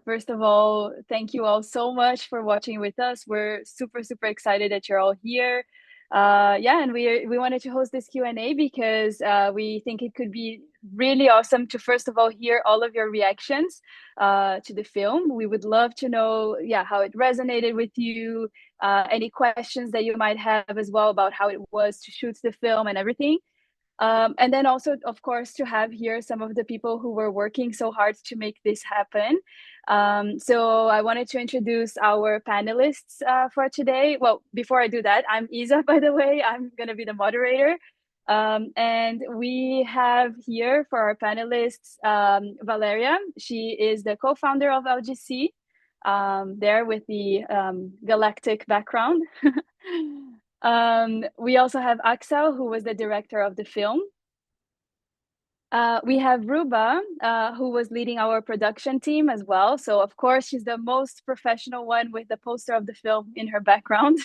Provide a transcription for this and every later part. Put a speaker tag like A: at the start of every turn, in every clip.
A: First of all, thank you all so much for watching with us. We're super, super excited that you're all here. Yeah, and we wanted to host this Q&A because we think it could be really awesome to first of all hear all of your reactions to the film. We would love to know, yeah, how it resonated with you, any questions that you might have as well about how it was to shoot the film and everything. And then also, of course, to have here some of the people who were working so hard to make this happen. So I wanted to introduce our panelists for today. Well, before I do that, I'm Isa, by the way. I'm going to be the moderator. And we have here for our panelists Valeria. She is the co-founder of LGC, there with the galactic background. We also have Axel, who was the director of the film. We have Ruba, who was leading our production team as well. So, of course, she's the most professional one with the poster of the film in her background.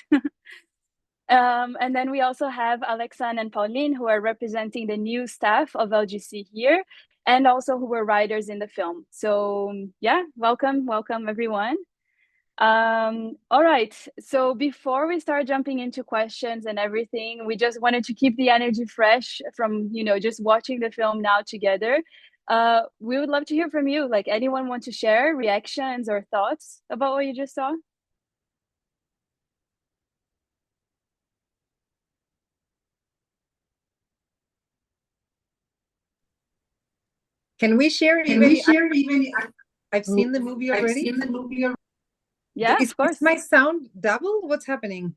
A: And then we also have Alexan and Pauline, who are representing the new staff of LGC here, and also who were writers in the film. So, yeah, welcome, everyone. All right, so before we start jumping into questions and everything, we just wanted to keep the energy fresh from, just watching the film now together. We would love to hear from you. Like, anyone want to share reactions or thoughts about what you just saw?
B: Can we share
C: Can we
B: even?
C: share even?
B: I've seen the movie
C: I've
B: already.
C: seen the movie already.
A: Yeah,
B: Is
A: of course.
B: my sound double? What's happening?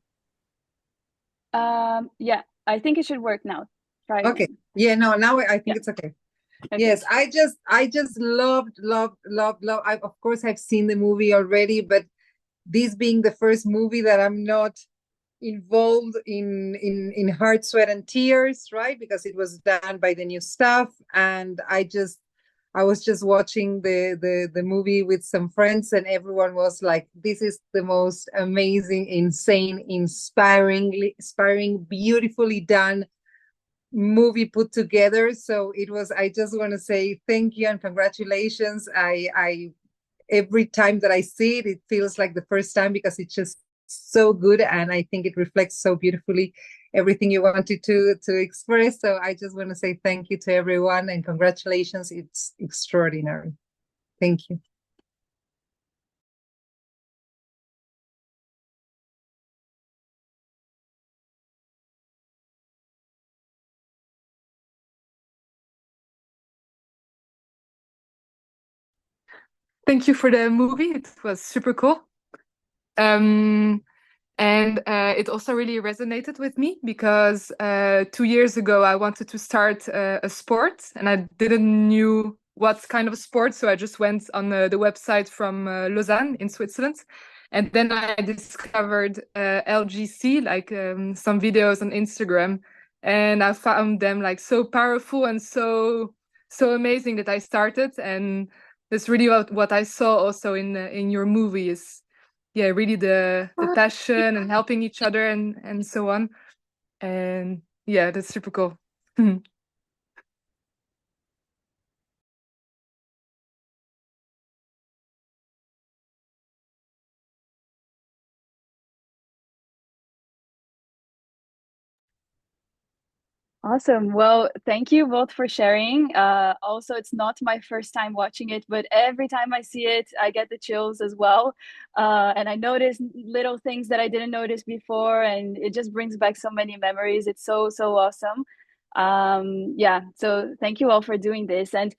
A: Yeah, I think it should work now. Try
B: Okay.
A: again.
B: Yeah, no, now I think
A: Yeah.
B: it's okay.
A: Okay.
B: Yes, I just loved. Of course, I've seen the movie already, but this being the first movie that I'm not involved in heart, sweat, and tears, right? Because it was done by the new staff, and I was just watching the movie with some friends, and everyone was like, "This is the most amazing, insane, inspiring, beautifully done movie put together." So it was. I just want to say thank you and congratulations. I every time that I see it, it feels like the first time because it's just so good, and I think it reflects so beautifully everything you wanted to express. So I just want to say thank you to everyone and congratulations. It's extraordinary. Thank you.
D: Thank you for the movie. It was super cool. And it also really resonated with me because 2 years ago I wanted to start a sport and I didn't knew what kind of sport. So I just went on the website from Lausanne in Switzerland. And then I discovered LGC, like some videos on Instagram. And I found them like so powerful and so amazing that I started. And that's really what I saw also in your movie is, yeah, really the passion and helping each other and so on. And yeah, that's super cool.
A: Awesome. Well, thank you both for sharing. Also, it's not my first time watching it, but every time I see it, I get the chills as well. And I notice little things that I didn't notice before, and it just brings back so many memories. It's so, so awesome. Yeah, so thank you all for doing this. And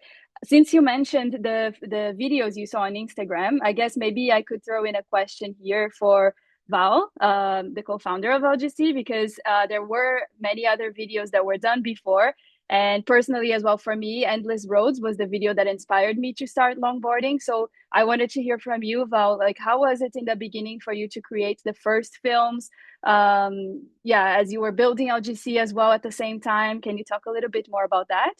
A: since you mentioned the videos you saw on Instagram, I guess maybe I could throw in a question here for Val, the co-founder of LGC, because there were many other videos that were done before. And personally, as well, for me, Endless Roads was the video that inspired me to start longboarding. So I wanted to hear from you, Val, like how was it in the beginning for you to create the first films? Yeah, as you were building LGC as well at the same time. Can you talk a little bit more about that?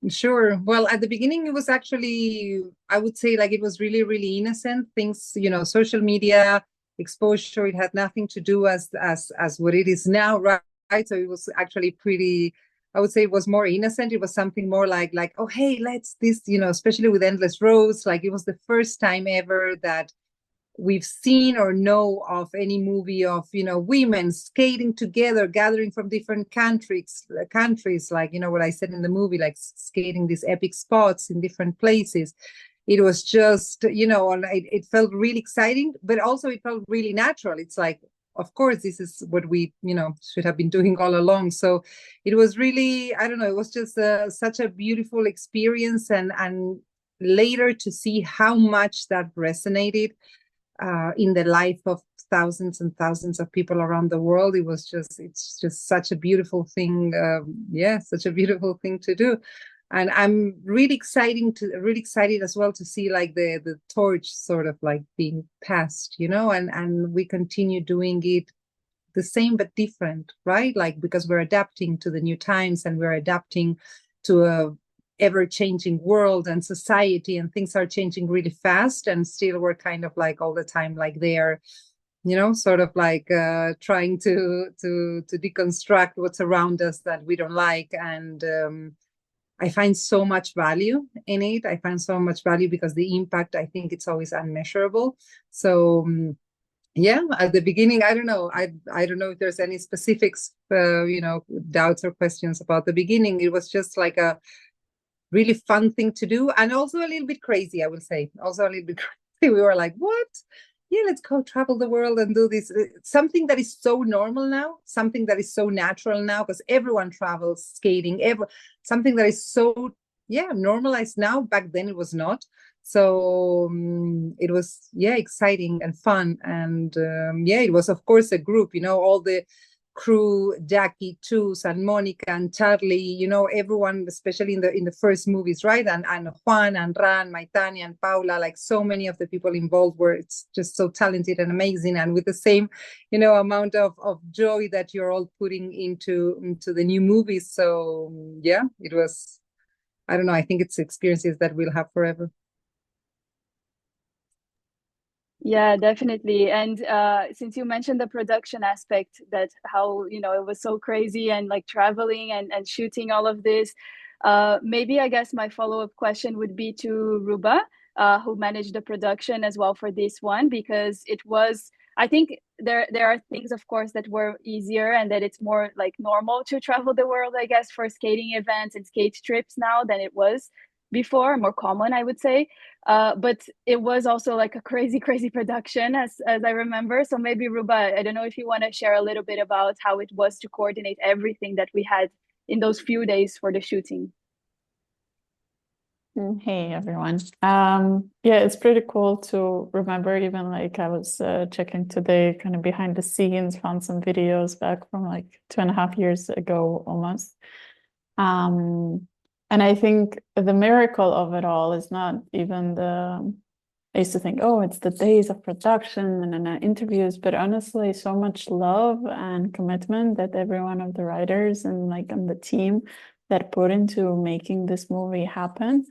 B: Sure. Well, at the beginning, it was actually, I would say, like it was really, really innocent things, social media exposure. It had nothing to do as what it is now, right? So it was actually pretty I would say it was more innocent. It was something more like, oh, hey, let's this, especially with Endless Roads. Like it was the first time ever that we've seen or know of any movie of, women skating together, gathering from different countries, like, what I said in the movie, like skating these epic spots in different places. It was just, it felt really exciting, but also it felt really natural. It's like, of course, this is what we, should have been doing all along. So it was really, I don't know, it was just such a beautiful experience. And later to see how much that resonated in the life of thousands and thousands of people around the world. It's just such a beautiful thing. Such a beautiful thing to do. And I'm really excited as well to see like the torch sort of like being passed, and we continue doing it the same but different, right? Like because we're adapting to the new times and we're adapting to a ever-changing world and society, and things are changing really fast, and still we're kind of like all the time like they're sort of like trying to deconstruct what's around us that we don't like. And I find so much value in it. I find so much value because the impact, I think it's always unmeasurable. So at the beginning, I don't know. I don't know if there's any specifics, doubts or questions about the beginning. It was just like a really fun thing to do, and also a little bit crazy, I would say. Also a little bit crazy. We were like, what? Yeah, let's go travel the world and do this. Something that is so normal now, something that is so natural now, because everyone travels skating, something that is so, normalized now. Back then it was not. So it was, exciting and fun. And it was, of course, a group, all the crew, Jackie, Chus, and Monica, and Charlie, everyone, especially in the first movies, right? And Juan, and Ran, Maitania, and Paula, like so many of the people involved were just so talented and amazing, and with the same, amount of joy that you're all putting into the new movies. So it was, I don't know, I think it's experiences that we'll have forever.
A: Yeah, definitely. And since you mentioned the production aspect, that how, it was so crazy and like traveling and shooting all of this, maybe I guess my follow-up question would be to Ruba, who managed the production as well for this one, because it was, I think there are things, of course, that were easier and that it's more like normal to travel the world, I guess, for skating events and skate trips now than it was before, more common, I would say. But it was also like a crazy production, as I remember. So maybe Ruba, I don't know if you want to share a little bit about how it was to coordinate everything that we had in those few days for the shooting.
C: Hey everyone. It's pretty cool to remember, even like I was checking today kind of behind the scenes, found some videos back from like 2.5 years ago almost. And I think the miracle of it all is not even I used to think, oh, it's the days of production and interviews, but honestly, so much love and commitment that every one of the writers and like on the team that put into making this movie happen,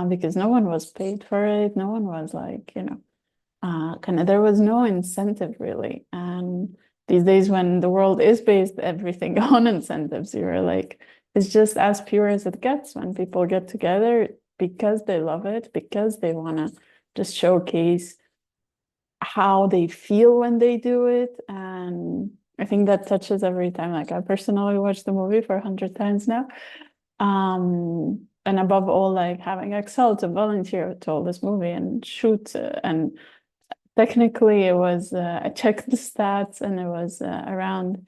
C: because no one was paid for it. No one was like, there was no incentive really. And these days when the world is based everything on incentives, you're like, it's just as pure as it gets when people get together because they love it, because they want to just showcase how they feel when they do it. And I think that touches every time. Like I personally watched the movie for 100 times now. And above all, like having Excel to volunteer to all this movie and shoot. And technically it was, I checked the stats and it was around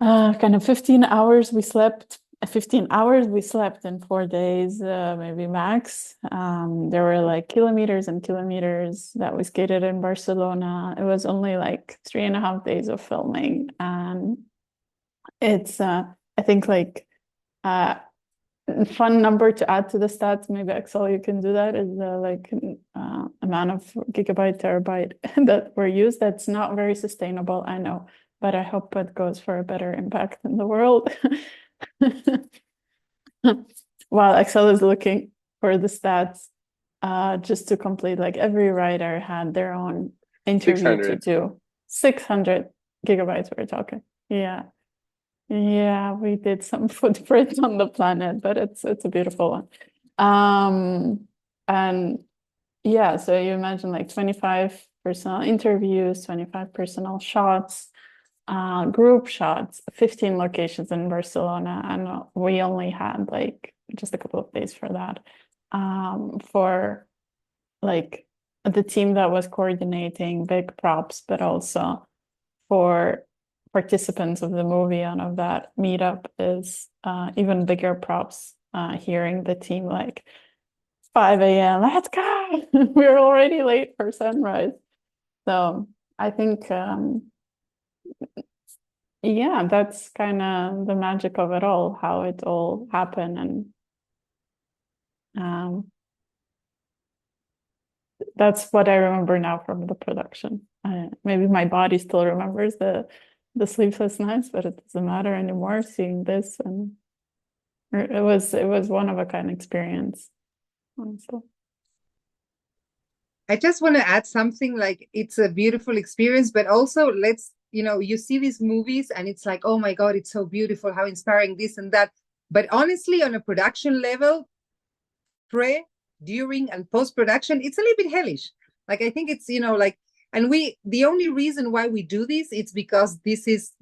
C: kind of 15 hours we slept. 15 hours we slept in 4 days, maybe max. There were like kilometers and kilometers that we skated in Barcelona. It was only like 3.5 days of filming. And it's, I think like, fun number to add to the stats, maybe Excel, you can do that, is like amount of gigabyte, terabyte that were used. That's not very sustainable, I know, but I hope it goes for a better impact in the world. While Excel is looking for the stats, just to complete, like every writer had their own interview
E: 600.
C: to do. 600 gigabytes we're talking. Yeah. Yeah, we did some footprint on the planet, but it's a beautiful one. And yeah, so you imagine like 25 personal interviews, 25 personal shots, group shots, 15 locations in Barcelona, and we only had like just a couple of days for that. For like the team that was coordinating, big props, but also for participants of the movie and of that meetup is even bigger props. Hearing the team like 5 a.m. Let's go. We're already late for sunrise. So I think yeah, that's kind of the magic of it all, how it all happened. And that's what I remember now from the production. Maybe my body still remembers the sleepless nights, but it doesn't matter anymore seeing this, and it was one of a kind experience. So.
B: I just want to add something, like it's a beautiful experience, but also you see these movies and it's like, oh my God, it's so beautiful, how inspiring, this and that. But honestly, on a production level, pre, during, and post-production, it's a little bit hellish. Like I think it's, like, and the only reason why we do this, it's because this is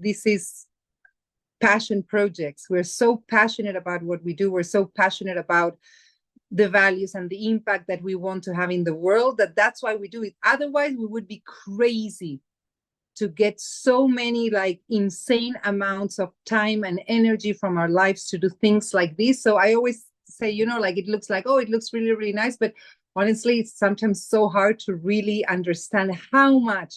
B: passion projects. We're so passionate about what we do. We're so passionate about the values and the impact that we want to have in the world, that's why we do it. Otherwise, we would be crazy to get so many like insane amounts of time and energy from our lives to do things like this. So I always say, like it looks like, oh, it looks really, really nice. But honestly, it's sometimes so hard to really understand how much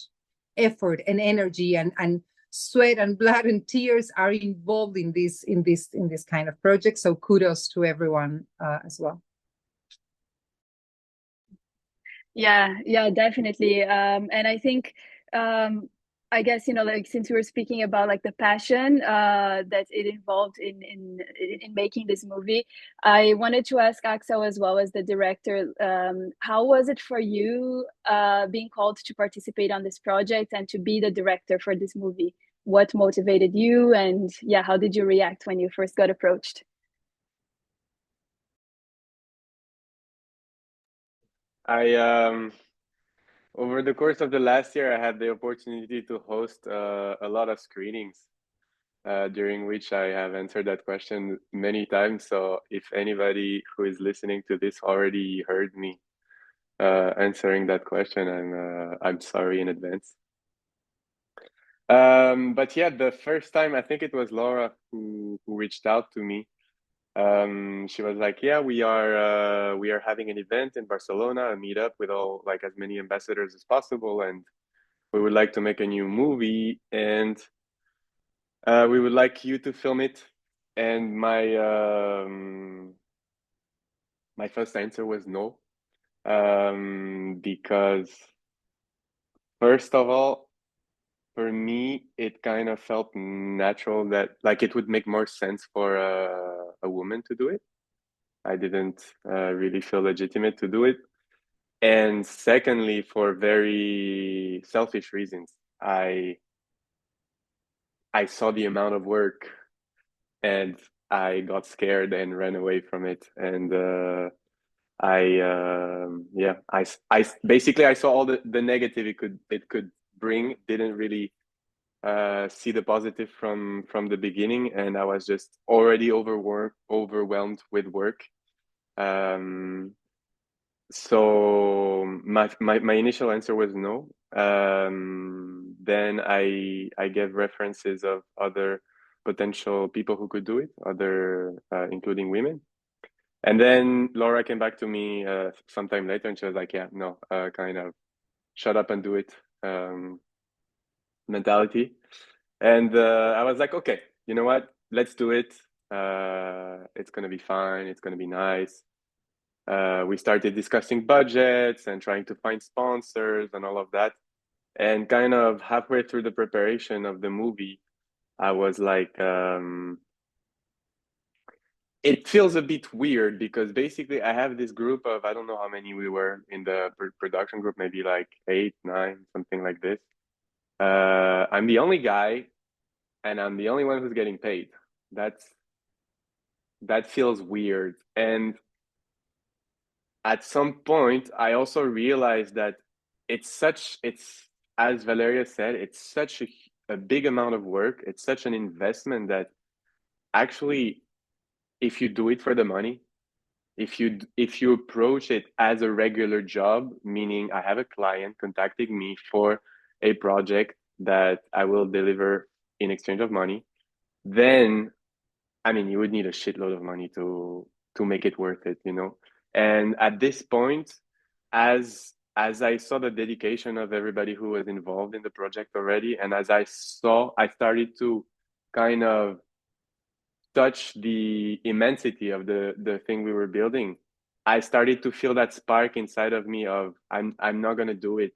B: effort and energy and sweat and blood and tears are involved in this kind of project. So kudos to everyone as well.
A: Yeah, definitely. And I think, I guess, like since we were speaking about like the passion that it involved in making this movie, I wanted to ask Axel as well as the director, how was it for you being called to participate on this project and to be the director for this movie? What motivated you, and yeah, how did you react when you first got approached?
E: I over the course of the last year, I had the opportunity to host a lot of screenings, during which I have answered that question many times. So if anybody who is listening to this already heard me answering that question, I'm sorry in advance. But yeah, the first time I think it was Laura who reached out to me. She was like, yeah, we are having an event in Barcelona, a meetup with all like as many ambassadors as possible, and we would like to make a new movie, and we would like you to film it. And my first answer was no, because first of all, for me, it kind of felt natural that like it would make more sense for a woman to do it. I didn't really feel legitimate to do it. And secondly, for very selfish reasons, I saw the amount of work and I got scared and ran away from it. And I basically I saw all the negative it could bring. Didn't really see the positive from the beginning, and I was just already overwhelmed with work. Um, So my initial answer was no. Then I gave references of other potential people who could do it, other including women. And then Laura came back to me sometime later, and she was like, "Yeah, no, kind of shut up and do it mentality." And I was like, "Okay, you know what? Let's do it. It's gonna be fine. It's gonna be nice." We started discussing budgets and trying to find sponsors and all of that. And kind of halfway through the preparation of the movie, I was like, it feels a bit weird because basically I have this group of, I don't know how many we were in the production group, maybe like 8, 9, something like this. I'm the only guy and I'm the only one who's getting paid. That feels weird. And at some point, I also realized that it's as Valeria said, it's such a big amount of work. It's such an investment that actually, if you do it for the money, if you approach it as a regular job, meaning I have a client contacting me for a project that I will deliver in exchange of money, then I mean you would need a shitload of money to make it worth it, you know. And at this point, as I saw the dedication of everybody who was involved in the project already, and as I started to kind of touch the immensity of the thing we were building, I started to feel that spark inside of me of I'm not gonna do it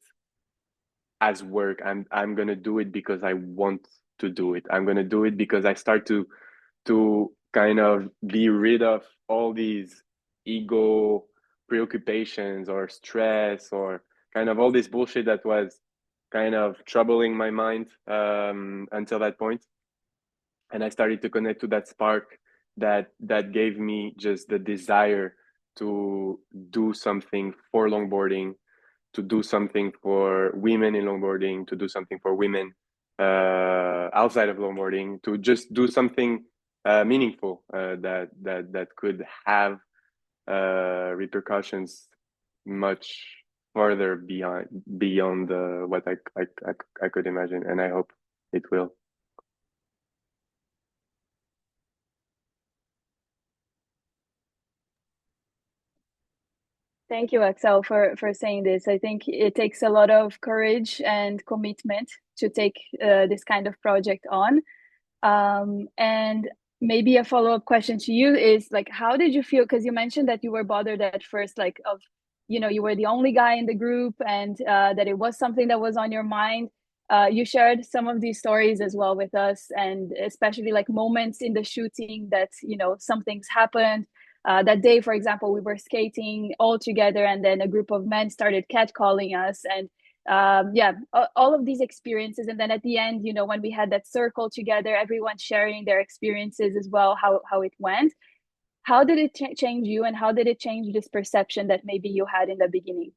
E: as work. I'm gonna do it because I want to do it. I'm gonna do it because I start to kind of be rid of all these ego preoccupations or stress or kind of all this bullshit that was kind of troubling my mind until that point. And I started to connect to that spark that gave me just the desire to do something for longboarding, to do something for women in longboarding, to do something for women outside of longboarding, to just do something meaningful that could have repercussions much further beyond what I could imagine, and I hope it will.
A: Thank you, Axel, for saying this. I think it takes a lot of courage and commitment to take this kind of project on. And maybe a follow-up question to you is like, how did you feel? Because you mentioned that you were bothered at first, like of, you know, you were the only guy in the group and that it was something that was on your mind. You shared some of these stories as well with us, and especially like moments in the shooting that, you know, some things happened. That day, for example, we were skating all together, and then a group of men started catcalling us, and yeah, all of these experiences. And then at the end, you know, when we had that circle together, everyone sharing their experiences as well, how it went. How did it change you, and how did it change this perception that maybe you had in the beginning?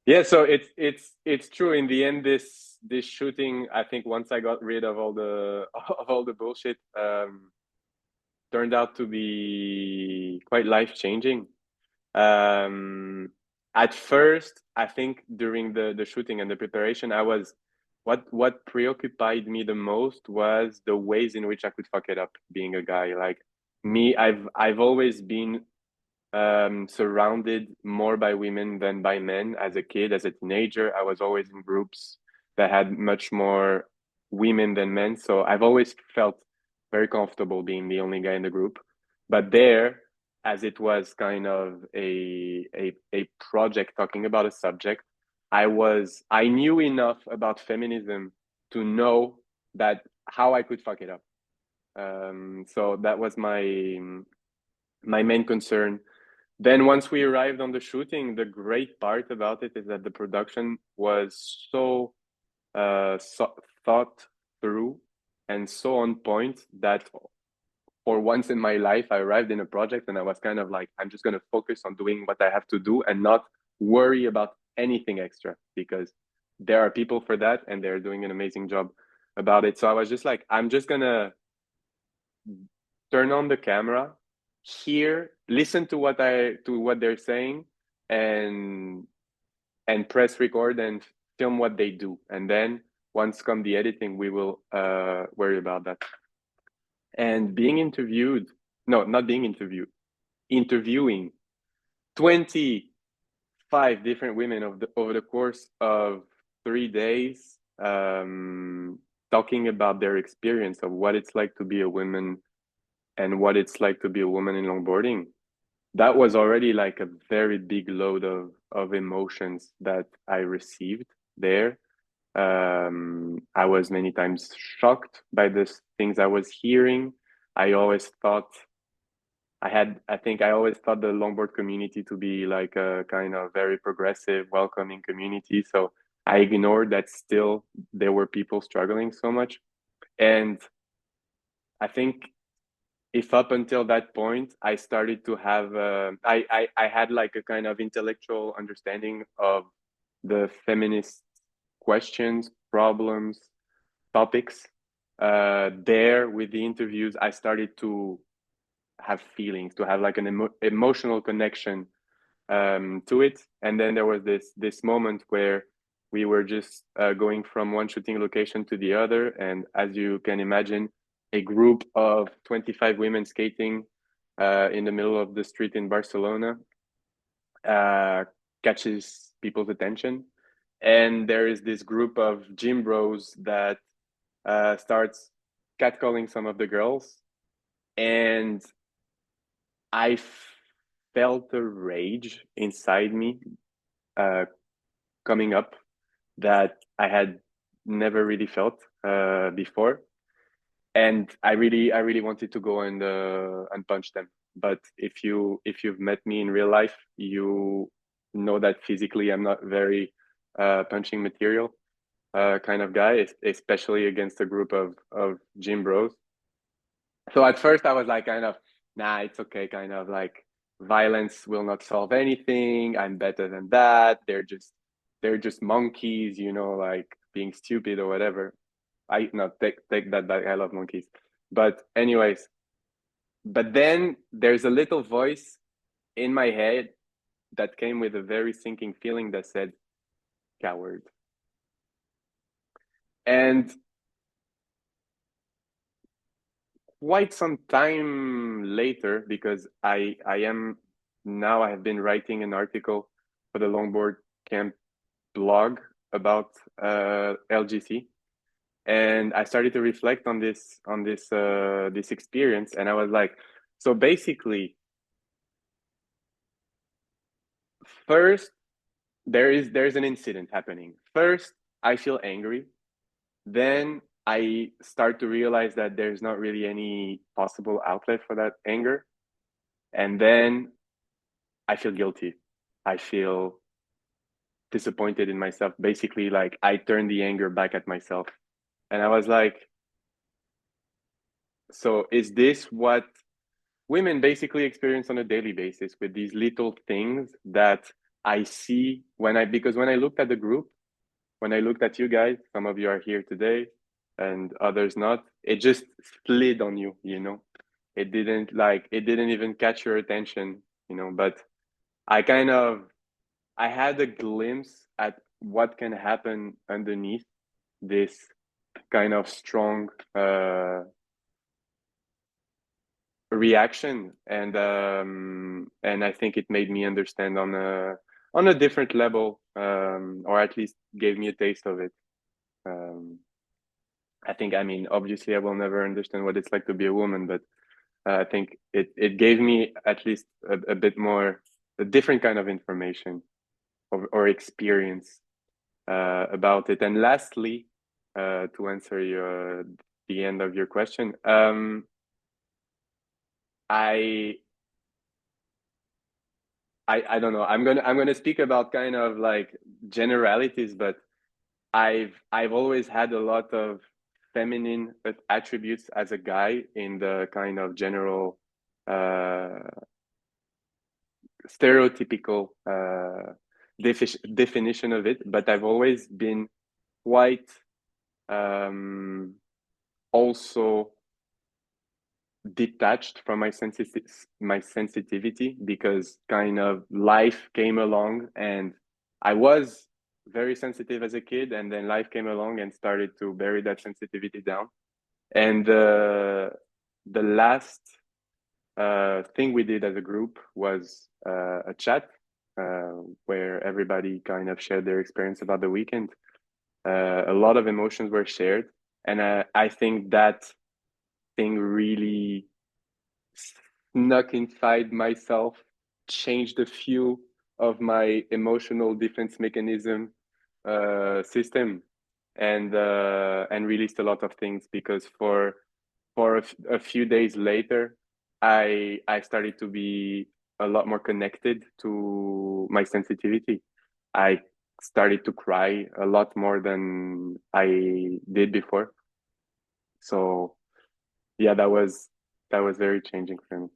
E: Yeah, so it's true. In the end, this shooting, I think once I got rid of all the of all the bullshit, turned out to be quite life-changing. At first, I think during the shooting and the preparation, I was what preoccupied me the most was the ways in which I could fuck it up being a guy. Like me, I've always been surrounded more by women than by men. As a kid, as a teenager, I was always in groups that had much more women than men. So I've always felt very comfortable being the only guy in the group. But there, as it was kind of a project talking about a subject, I knew enough about feminism to know that how I could fuck it up. So that was my main concern. Then once we arrived on the shooting, the great part about it is that the production was so thought through and so on point that for once in my life, I arrived in a project and I was kind of like, I'm just going to focus on doing what I have to do and not worry about anything extra, because there are people for that and they're doing an amazing job about it. So I was just like, I'm just going to turn on the camera, listen to what they're saying, and press record and film what they do. And then once come the editing, we will worry about that. And being interviewed, no, not being interviewed, interviewing 25 different women over the course of 3 days, talking about their experience of what it's like to be a woman and what it's like to be a woman in longboarding. That was already like a very big load of emotions that I received there. I was many times shocked by the things I was hearing. I always thought I always thought the longboard community to be like a kind of very progressive, welcoming community. So I ignored that still there were people struggling so much. And I think if up until that point I started to have I had like a kind of intellectual understanding of the feminist questions, problems, topics, there with the interviews I started to have feelings, to have like an emotional connection to it. And then there was this moment where we were just going from one shooting location to the other, and as you can imagine, a group of 25 women skating in the middle of the street in Barcelona uh, catches people's attention. And there is this group of gym bros that starts catcalling some of the girls, and I felt a rage inside me uh, coming up that I had never really felt before, and I really wanted to go and punch them. But if you've met me in real life, you know that physically I'm not very punching material kind of guy, especially against a group of gym bros. So at first I was like kind of, nah, it's okay, kind of like violence will not solve anything. I'm better than that. They're just monkeys, you know, like being stupid or whatever. I not take that back. I love monkeys. But anyways, but then there's a little voice in my head that came with a very sinking feeling that said, coward. And quite some time later, because I am now I have been writing an article for the longboard camp blog about LGC, and I started to reflect on this experience, and I was like, so basically, first there's an incident happening. First, I feel angry. Then I start to realize that there's not really any possible outlet for that anger. And then I feel guilty. I feel disappointed in myself. Basically, like I turn the anger back at myself. And I was like, so is this what women basically experience on a daily basis with these little things that I see because when I looked at the group, when I looked at you guys, some of you are here today and others not, it just slid on you, you know. It didn't even catch your attention, you know, but I kind of I had a glimpse at what can happen underneath this kind of strong reaction, and I think it made me understand on a different level, or at least gave me a taste of it. Um, I think, I mean, obviously, I will never understand what it's like to be a woman, but I think it gave me at least a bit more, a different kind of information or experience about it. And lastly, to answer the end of your question, I I don't know. I'm gonna speak about kind of like generalities, but I've always had a lot of feminine attributes as a guy in the kind of general uh, stereotypical definition of it. But I've always been quite also detached from my sensitivity, because kind of life came along and I was very sensitive as a kid, and then life came along and started to bury that sensitivity down. And the last thing we did as a group was a chat where everybody kind of shared their experience about the weekend. A lot of emotions were shared, and I think that thing really snuck inside myself, changed a few of my emotional defense mechanism system, and released a lot of things, because for a few days later, I started to be a lot more connected to my sensitivity. I started to cry a lot more than I did before. So yeah, that was very changing for me.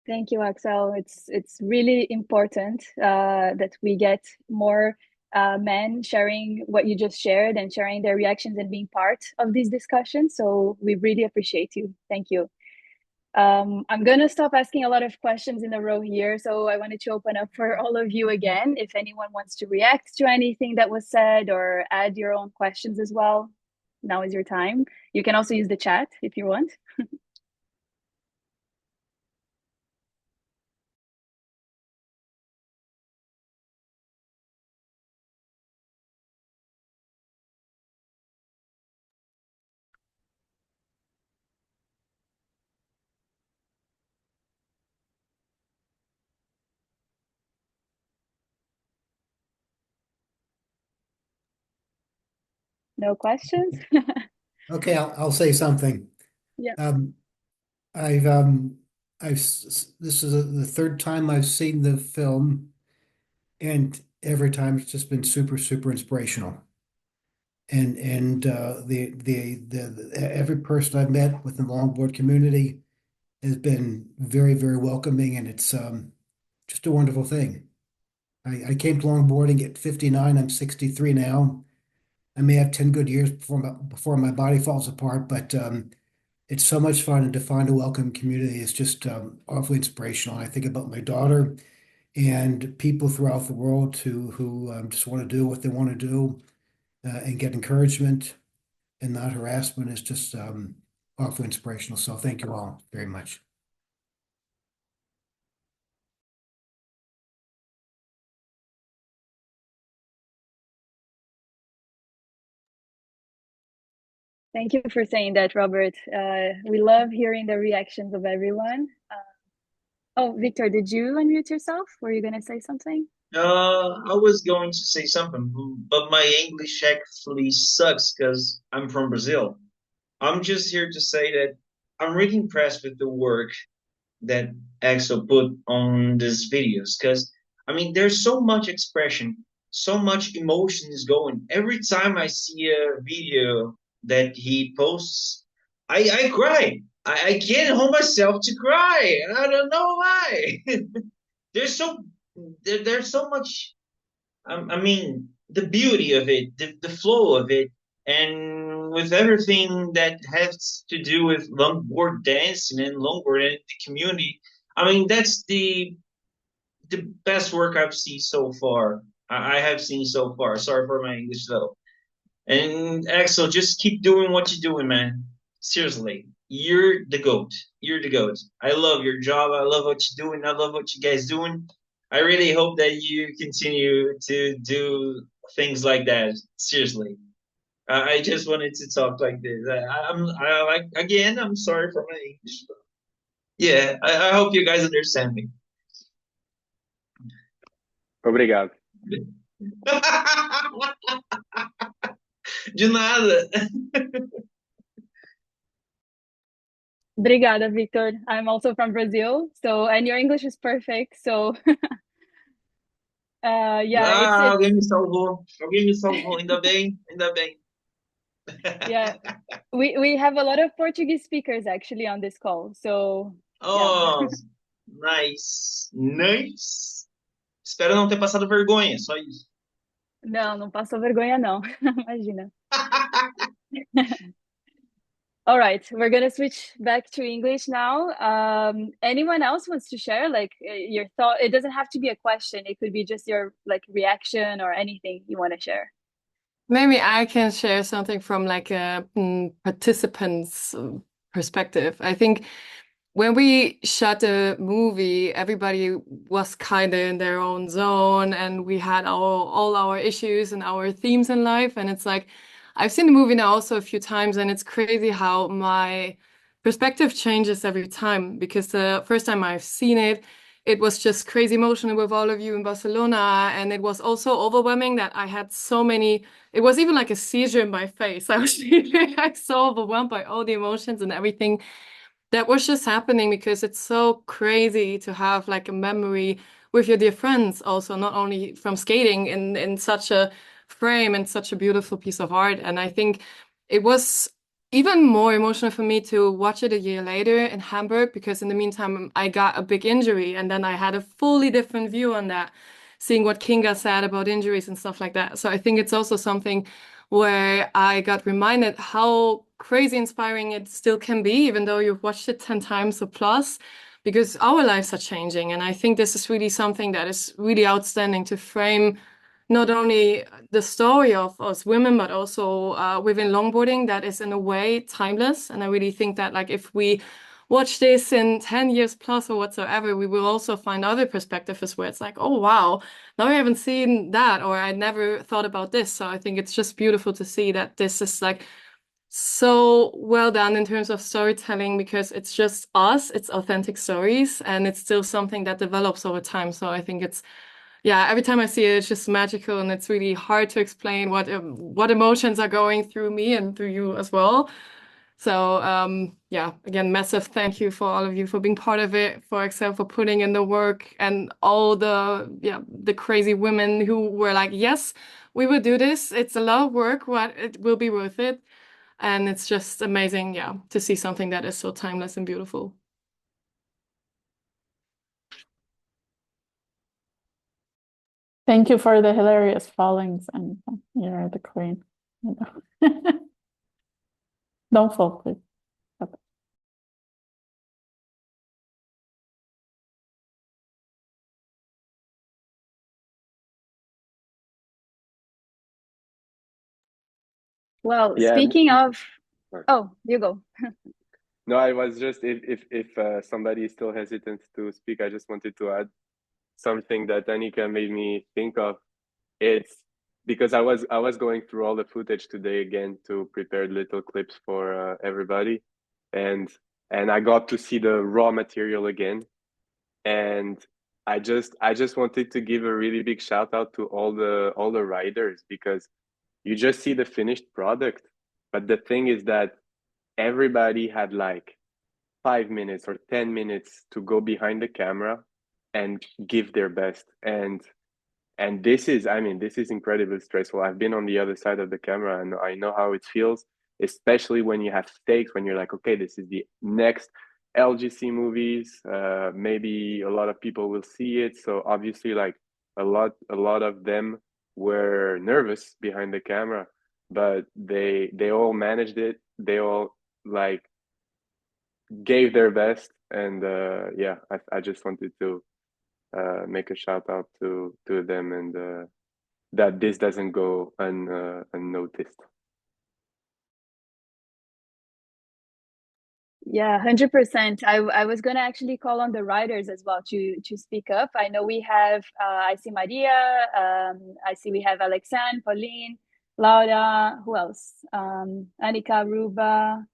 A: Thank you, Axel. It's really important that we get more men sharing what you just shared and sharing their reactions and being part of these discussions. So we really appreciate you. Thank you. I'm going to stop asking a lot of questions in a row here. So I wanted to open up for all of you again. If anyone wants to react to anything that was said or add your own questions as well, now is your time. You can also use the chat if you want. No questions?
F: Okay, I'll say something.
A: Yeah.
F: I've this is the third time I've seen the film, and every time it's just been super, super inspirational. And every person I've met within the longboard community has been very, very welcoming, and it's just a wonderful thing. I came to longboarding at 59. I'm 63 now. I may have 10 good years before my body falls apart, but it's so much fun, and to find a welcome community is just awfully inspirational. I think about my daughter and people throughout the world who just want to do what they want to do and get encouragement and not harassment is just awfully inspirational. So thank you all very much.
A: Thank you for saying that, Robert. We love hearing the reactions of everyone. Oh, Victor, did you unmute yourself? Were you going to say something?
G: I was going to say something, but my English actually sucks because I'm from Brazil. I'm just here to say that I'm really impressed with the work that Axel put on these videos because I mean there's so much expression, so much emotion is going. Every time I see a video that he posts, I cry. I can't hold myself to cry. I don't know why. there's so there's so much. I mean the beauty of it, the flow of it, and with everything that has to do with longboard dancing and longboard and the community. I mean that's the best work I've seen so far. I have seen so far. Sorry for my English though. And Axel, just keep doing what you're doing, man. Seriously, you're the goat. You're the goat. I love your job. I love what you're doing. I love what you guys doing. I really hope that you continue to do things like that. Seriously, I just wanted to talk like this. I like again. I'm sorry for my English. Yeah, I hope you guys understand me.
E: Obrigado.
G: De nada.
A: Obrigada, Victor. I'm also from Brazil, so and your English is perfect. So yeah,
G: Ah, alguém me salvou. Alguém me salvou. Ainda bem, ainda bem.
A: yeah. We have a lot of Portuguese speakers actually on this call. So
G: Oh,
A: yeah.
G: nice. Nice. Espero não ter passado vergonha, só isso.
A: Não passou vergonha não. Imagina. All right, we're gonna switch back to English now. Anyone else wants to share like your thought? It doesn't have to be a question. It could be just your like reaction or anything you want to share.
C: Maybe I can share something from like a participant's perspective. I think when we shot the movie, everybody was kind of in their own zone, and we had all our issues and our themes in life. And it's like I've seen the movie now also a few times, and it's crazy how my perspective changes every time. Because the first time I've seen it, it was just crazy emotional with all of you in Barcelona, and it was also overwhelming that I had so many. It was even like a seizure in my face. I was like so overwhelmed by all the emotions and everything.
H: that was just happening because it's so crazy to have like a memory with your dear friends also, not only from skating in such a frame and such a beautiful piece of art. And I think it was even more emotional for me to watch it a year later in Hamburg because in the meantime I got a big injury and then I had a fully different view on that, seeing what Kinga said about injuries and stuff like that. So I think it's also something where I got reminded how crazy inspiring it still can be, even though you've watched it 10 times or plus, because our lives are changing. And I think this is really something that is really outstanding to frame not only the story of us women, but also within longboarding that is in a way timeless. And I really think that like if we watch this in 10 years plus or whatsoever, we will also find other perspectives where it's like, oh wow, now I haven't seen that, or I never thought about this. So I think it's just beautiful to see that this is like so well done in terms of storytelling because it's just us, it's authentic stories, and it's still something that develops over time. So I think it's, yeah, every time I see it, it's just magical, and it's really hard to explain what emotions are going through me and through you as well. So yeah, again, massive thank you for all of you for being part of it, for Excel for putting in the work and all the crazy women who were like, yes, we will do this. It's a lot of work, but it will be worth it. And it's just amazing, yeah, to see something that is so timeless and beautiful.
C: Thank you for the hilarious fallings, and you're the queen. Don't fall, please.
A: Well,
E: Yeah.
A: speaking of, oh, you go.
E: No, I was just if somebody is still hesitant to speak, I just wanted to add something that Annika made me think of. It's because I was going through all the footage today again to prepare little clips for everybody, and I got to see the raw material again, and I just wanted to give a really big shout out to all the writers because you just see the finished product, but the thing is that everybody had like 5 minutes or 10 minutes to go behind the camera and give their best. And this is, I mean, this is incredibly stressful. I've been on the other side of the camera and I know how it feels, especially when you have stakes, when you're like, okay, this is the next LGC movies. Maybe a lot of people will see it. So obviously, like a lot of them were nervous behind the camera, but they all managed it. They all like gave their best, and yeah, I just wanted to make a shout out to them, and that this doesn't go unnoticed.
A: Yeah, 100%. I was gonna actually call on the writers as well to speak up. I know we have I see Maria, I see we have Alexandre, Pauline, Laura, who else? Annika, Ruba,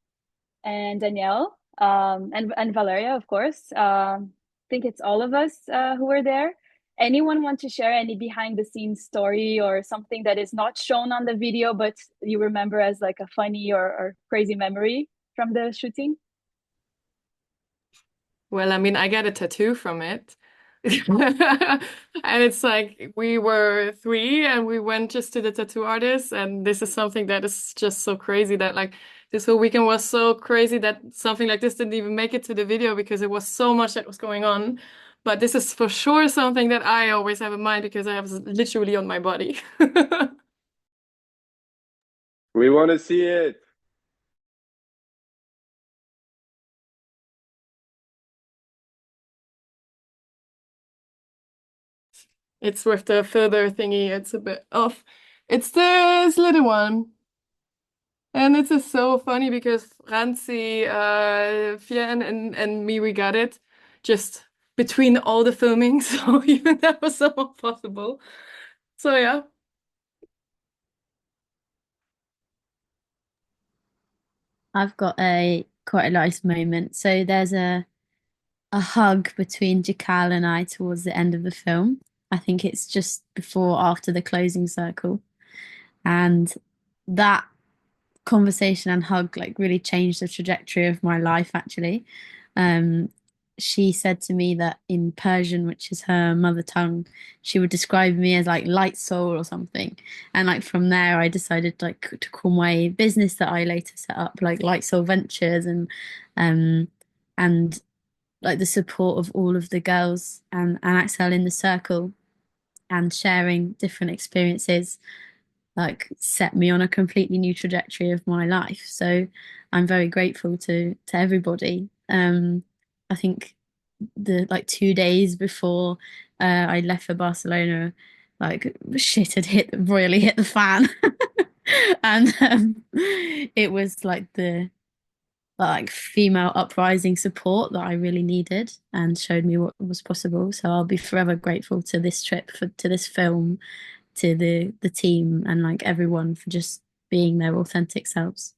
A: and Danielle, and Valeria, of course. I think it's all of us who were there. Anyone want to share any behind the scenes story or something that is not shown on the video, but you remember as like a funny or crazy memory from the shooting?
H: Well, I mean, I got a tattoo from it. And it's like we were three and we went just to the tattoo artist. And this is something that is just so crazy that like this whole weekend was so crazy that something like this didn't even make it to the video because it was so much that was going on. But this is for sure something that I always have in mind because I have it literally on my body.
E: We want to see it.
H: It's with the further thingy. It's a bit off. It's this little one. And it's just so funny because Franzi, Fien, and me, we got it just between all the filming. So even that was somewhat possible. So yeah.
I: I've got a quite a nice moment. So there's a hug between Jakal and I towards the end of the film. I think it's just before after the closing circle. And that conversation and hug like really changed the trajectory of my life actually. Um, she said to me that in Persian, which is her mother tongue, she would describe me as like light soul or something. And like from there, I decided like to call my business that I later set up like Light Soul Ventures, um and like the support of all of the girls and Axel in the circle and sharing different experiences like set me on a completely new trajectory of my life. So I'm very grateful to everybody. I think the like 2 days before I left for Barcelona, like shit had royally hit the fan. And it was like the like female uprising support that I really needed and showed me what was possible. So I'll be forever grateful to this trip, to this film, to the team and like everyone for just being their authentic selves.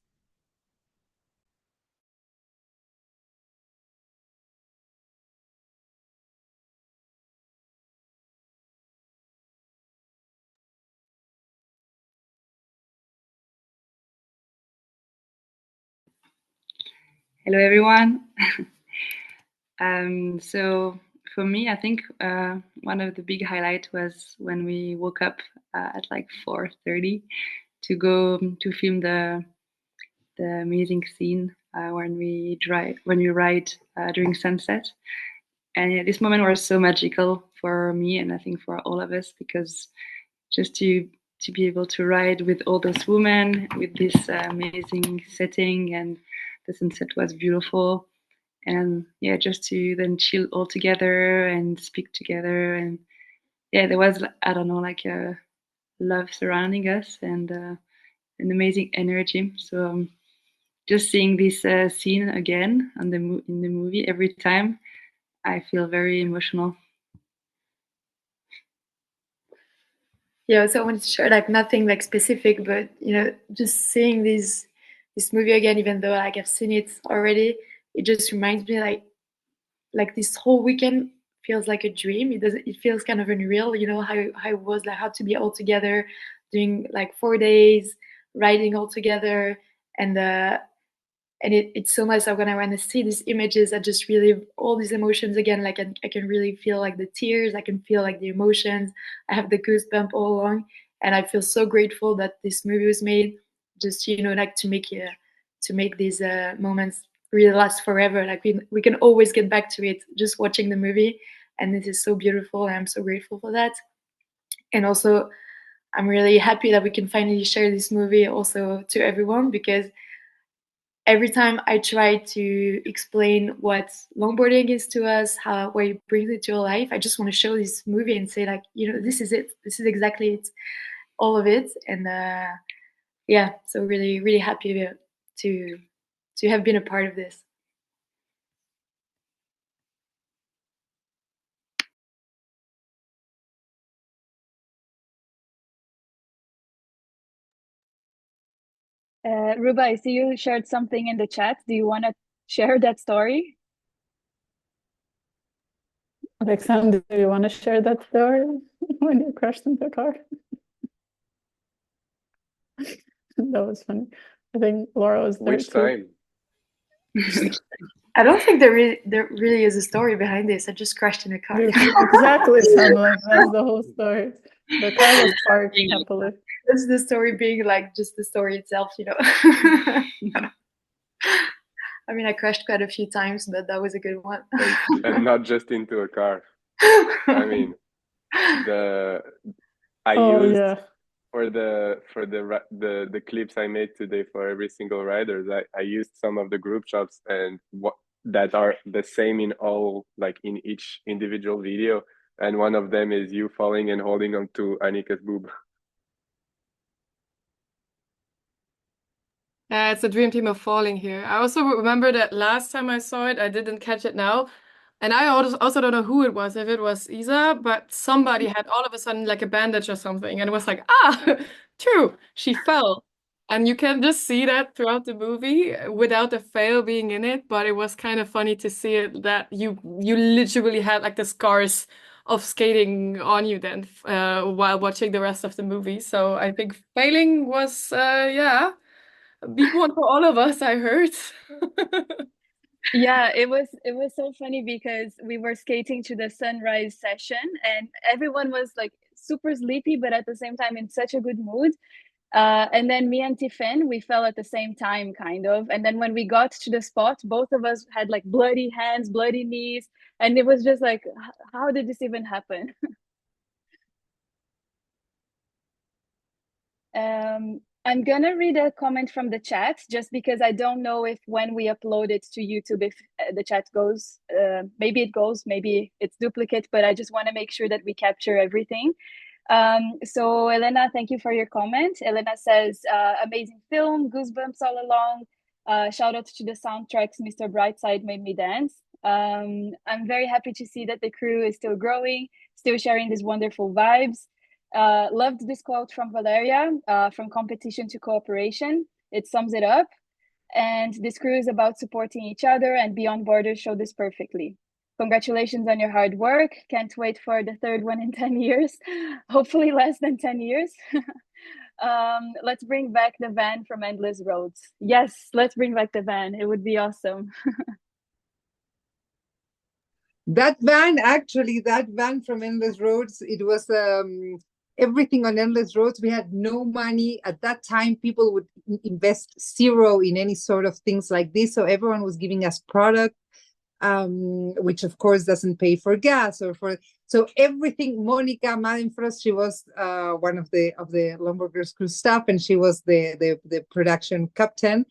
J: Hello, everyone. So for me, I think one of the big highlights was when we woke up at like 4:30 to go to film the amazing scene when we ride during sunset. And yeah, this moment was so magical for me and I think for all of us because just to be able to ride with all those women with this amazing setting and the sunset was beautiful and yeah, just to then chill all together and speak together and yeah, there was I don't know like a love surrounding us and an amazing energy. So just seeing this scene again on in the movie every time, I feel very emotional.
K: Yeah, so I wanted to share like nothing like specific, but just seeing this movie again, even though like I've seen it already, it just reminds me like this whole weekend feels like a dream. It feels kind of unreal, how it was like how to be all together doing like 4 days, riding all together and it's so much like when I want to see these images, I just really all these emotions again. Like I can really feel like the tears. I can feel like the emotions. I have the goosebump all along, and I feel so grateful that this movie was made. Just like to make these moments really last forever. Like we can always get back to it just watching the movie, and this is so beautiful. And I'm so grateful for that. And also, I'm really happy that we can finally share this movie also to everyone because every time I try to explain what longboarding is to us, what it brings it to our life, I just want to show this movie and say like, this is it. This is exactly it, all of it. And yeah, so really, really happy to have been a part of this.
A: Ruba, I see you shared something in the chat. Do you want to share that story?
C: Alexander, do you want to share that story when you crashed into a car? That was funny. I think Laura was there
E: Which
C: too.
E: time?
K: I don't think there really is a story behind this. I just crashed in a car.
C: Exactly, Sam. Like that's the whole story. The car was parked happily.
K: That's the story being like just the story itself, No. I mean, I crashed quite a few times, but that was a good one.
E: And not just into a car. I mean, I used
C: yeah.
E: for the clips I made today for every single riders. I used some of the group shots and that are the same in all, like in each individual video. And one of them is you falling and holding on to Annika's boob.
H: It's a dream team of falling here. I also remember that last time I saw it, I didn't catch it now. And I also don't know who it was, if it was Isa, but somebody had all of a sudden like a bandage or something. And it was like, true, she fell. And you can just see that throughout the movie without the fail being in it. But it was kind of funny to see it that you literally had like the scars of skating on you then while watching the rest of the movie. So I think failing was, yeah, a big one for all of us, I heard.
A: Yeah, it was so funny because we were skating to the sunrise session and everyone was like super sleepy, but at the same time in such a good mood. And then me and Tiffen, we fell at the same time, kind of. And then when we got to the spot, both of us had like bloody hands, bloody knees, and it was just like, how did this even happen? I'm gonna read a comment from the chat just because I don't know if when we upload it to YouTube, if the chat goes, maybe it goes, maybe it's duplicate, but I just want to make sure that we capture everything. So Elena, thank you for your comment. Elena says, amazing film, goosebumps all along. Shout out to the soundtracks, Mr. Brightside made me dance. I'm very happy to see that the crew is still growing, still sharing these wonderful vibes. Loved this quote from Valeria, from competition to cooperation. It sums it up. And this crew is about supporting each other, and Beyond Borders show this perfectly. Congratulations on your hard work. Can't wait for the third one in 10 years. Hopefully less than 10 years. Let's bring back the van from Endless Roads. Yes, let's bring back the van. It would be awesome.
B: That van, actually, that van from Endless Roads, it was everything on Endless Roads. We had no money. At that time, people would invest zero in any sort of things like this. So everyone was giving us product, which of course doesn't pay for gas or for, so everything. Monica Madenfrost, she was one of the Lomborgers crew staff, and she was the production captain,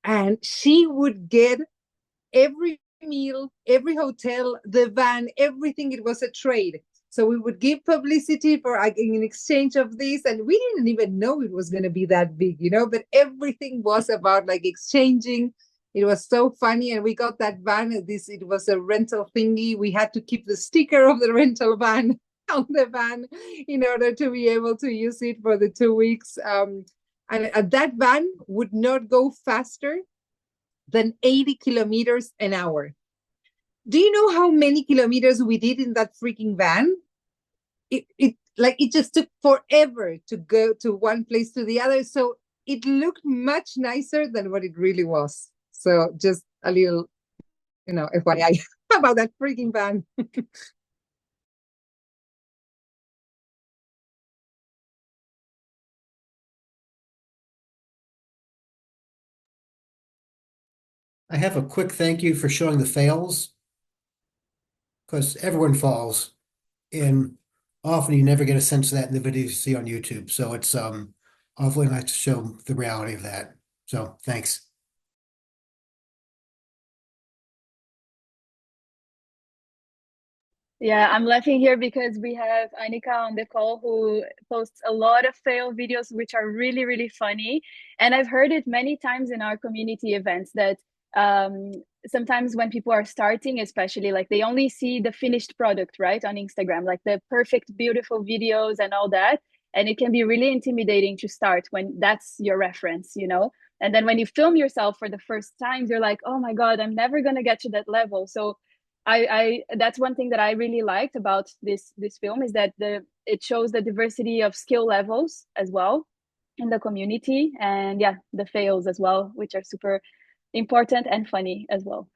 B: and she would get every meal, every hotel, the van, everything. It was a trade. So we would give publicity for in exchange of this, and we didn't even know it was going to be that big, but everything was about like exchanging. It was so funny. And we got that van. It was a rental thingy. We had to keep the sticker of the rental van on the van in order to be able to use it for the 2 weeks. And that van would not go faster than 80 kilometers an hour. Do you know how many kilometers we did in that freaking van? It just took forever to go to one place to the other. So it looked much nicer than what it really was. So just a little, FYI about that freaking van.
F: I have a quick thank you for showing the fails, because everyone falls, and often you never get a sense of that in the videos you see on YouTube. So it's awfully nice to show the reality of that. So thanks.
A: Yeah, I'm laughing here because we have Anika on the call who posts a lot of fail videos, which are really, really funny. And I've heard it many times in our community events that sometimes when people are starting, especially, like they only see the finished product, right, on Instagram, like the perfect, beautiful videos and all that. And it can be really intimidating to start when that's your reference. And then when you film yourself for the first time, you're like, oh my God, I'm never going to get to that level. So I that's one thing that I really liked about this film is that it shows the diversity of skill levels as well in the community, and yeah, the fails as well, which are super important and funny as well.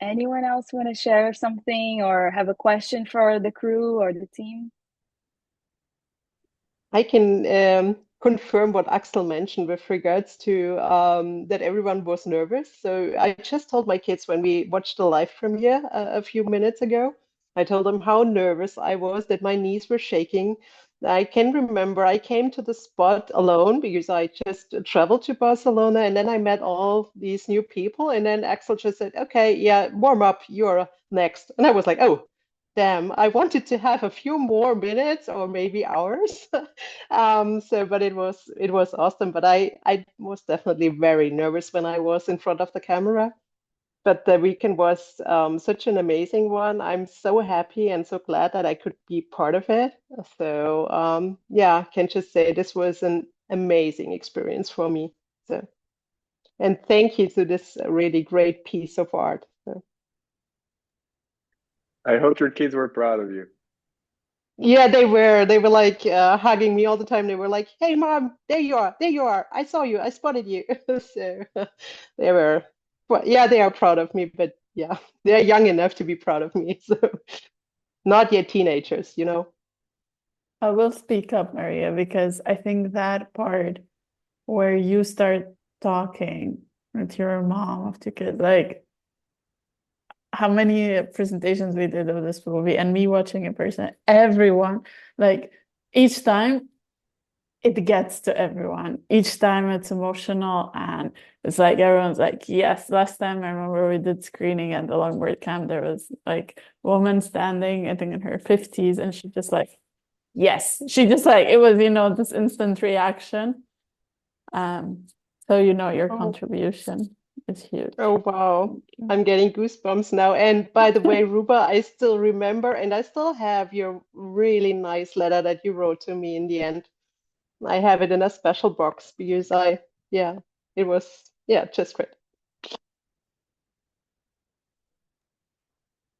A: Anyone else want to share something or have a question for the crew or the team?
L: I can confirm what Axel mentioned with regards to that everyone was nervous. So I just told my kids when we watched the live premiere a few minutes ago, I told them how nervous I was, that my knees were shaking. I can remember I came to the spot alone because I just traveled to Barcelona, and then I met all these new people. And then Axel just said, okay, yeah, warm up, you're next. And I was like, oh, damn, I wanted to have a few more minutes or maybe hours. But it was awesome. But I was definitely very nervous when I was in front of the camera. But the weekend was such an amazing one. I'm so happy and so glad that I could be part of it. So yeah, I can just say this was an amazing experience for me. So And thank you to this really great piece of art. So,
E: I hope your kids were proud of you.
L: yeah, they were. They were like hugging me all the time. They were like, "Hey, mom, there you are. There you are. I saw you. I spotted you." So they were, well, yeah, they are proud of me, but yeah, they're young enough to be proud of me. So not yet teenagers, you know.
C: I will speak up, Maria, because I think that part where you start talking with your mom of two kids, like how many presentations we did of this movie and me watching in person, everyone, like each time it gets to everyone. Each time it's emotional and it's like everyone's like, yes. Last time I remember we did screening at the Longboard camp, there was like a woman standing, I think in her 50s, and she just like, yes. She just like, it was, this instant reaction. So your
L: Oh.
C: contribution is huge.
L: Oh, wow. I'm getting goosebumps now. And by the way, Ruba, I still remember and I still have your really nice letter that you wrote to me in the end. I have it in a special box because it was, just great.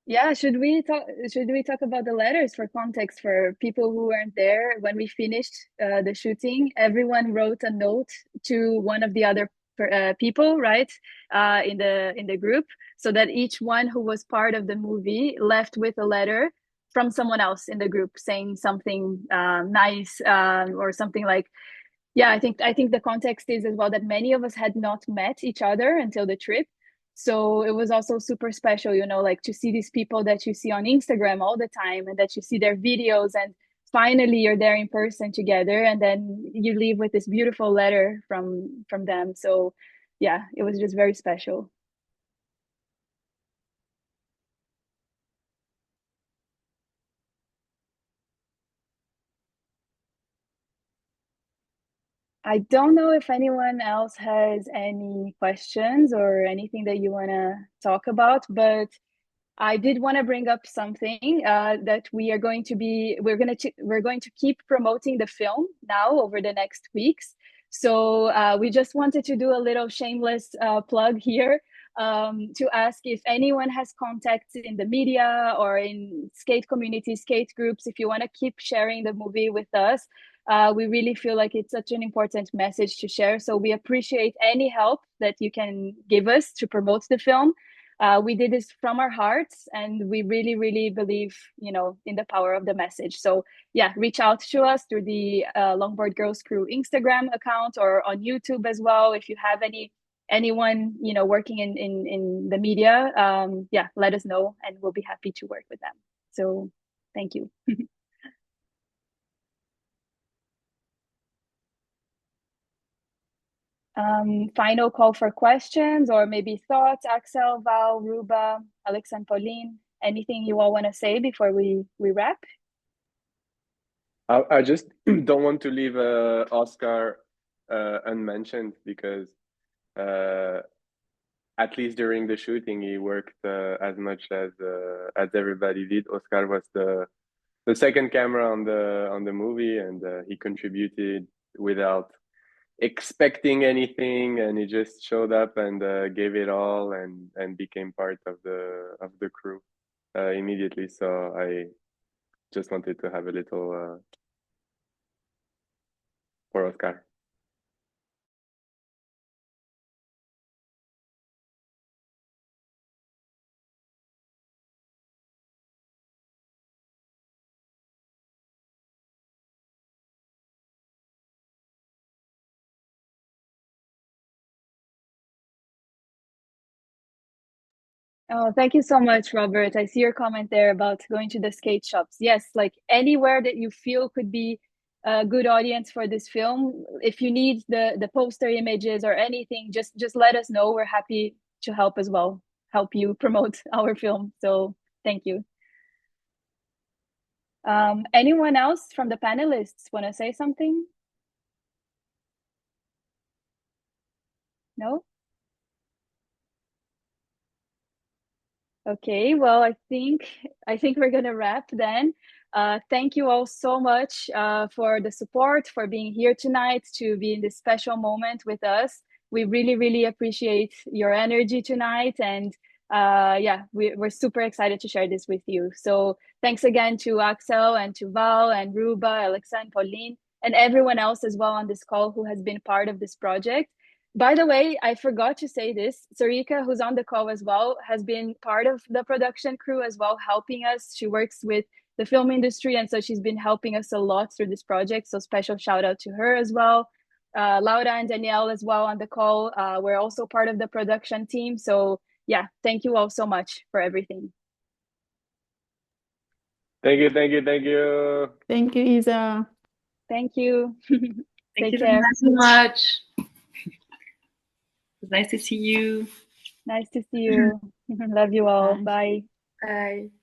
A: Yeah, should we talk about the letters for context for people who weren't there when we finished the shooting? Everyone wrote a note to one of the other people, right? In the group, so that each one who was part of the movie left with a letter from someone else in the group saying something nice, or something like, yeah, I think the context is as well that many of us had not met each other until the trip. So it was also super special, like to see these people that you see on Instagram all the time and that you see their videos, and finally you're there in person together, and then you leave with this beautiful letter from them. So yeah, it was just very special. I don't know if anyone else has any questions or anything that you want to talk about, but I did want to bring up something that we're going to keep promoting the film now over the next weeks. So we just wanted to do a little shameless plug here, to ask if anyone has contacts in the media or in skate community, skate groups, if you want to keep sharing the movie with us. We really feel like it's such an important message to share. So we appreciate any help that you can give us to promote the film. We did this from our hearts, and we really, really believe, in the power of the message. So yeah, reach out to us through the Longboard Girls Crew Instagram account or on YouTube as well. If you have anyone, working in the media, yeah, let us know, and we'll be happy to work with them. So thank you. Final call for questions or maybe thoughts. Axel, Val, Ruba, Alex, and Pauline. Anything you all want to say before we wrap?
E: I just don't want to leave Oscar unmentioned, because at least during the shooting he worked as much as everybody did. Oscar was the second camera on the movie, and he contributed without expecting anything, and he just showed up and gave it all, and became part of the crew immediately. So I just wanted to have a little for Oscar.
A: Oh, thank you so much, Robert. I see your comment there about going to the skate shops. Yes, like anywhere that you feel could be a good audience for this film. If you need the poster images or anything, just let us know. We're happy to help as well, help you promote our film. So thank you. Anyone else from the panelists want to say something? No? Okay, well, I think we're gonna wrap then. Thank you all so much for the support, for being here tonight, to be in this special moment with us. we really, really appreciate your energy tonight. And yeah, we're super excited to share this with you. So thanks again to Axel and to Val and Ruba, Alexa and Pauline, and everyone else as well on this call who has been part of this project. By the way, I forgot to say this. Sarika, who's on the call as well, has been part of the production crew as well, helping us. She works with the film industry, and so she's been helping us a lot through this project. So special shout out to her as well. Laura and Danielle as well on the call. We're also part of the production team. So yeah, thank you all so much for everything.
E: Thank you, thank you, thank you.
C: Thank you, Isa.
A: Thank you.
J: Thank
A: Take
J: you
A: care.
J: so much. It was nice to see you.
A: Nice to see you. Love you all.
C: Bye.
A: Bye.
J: Bye.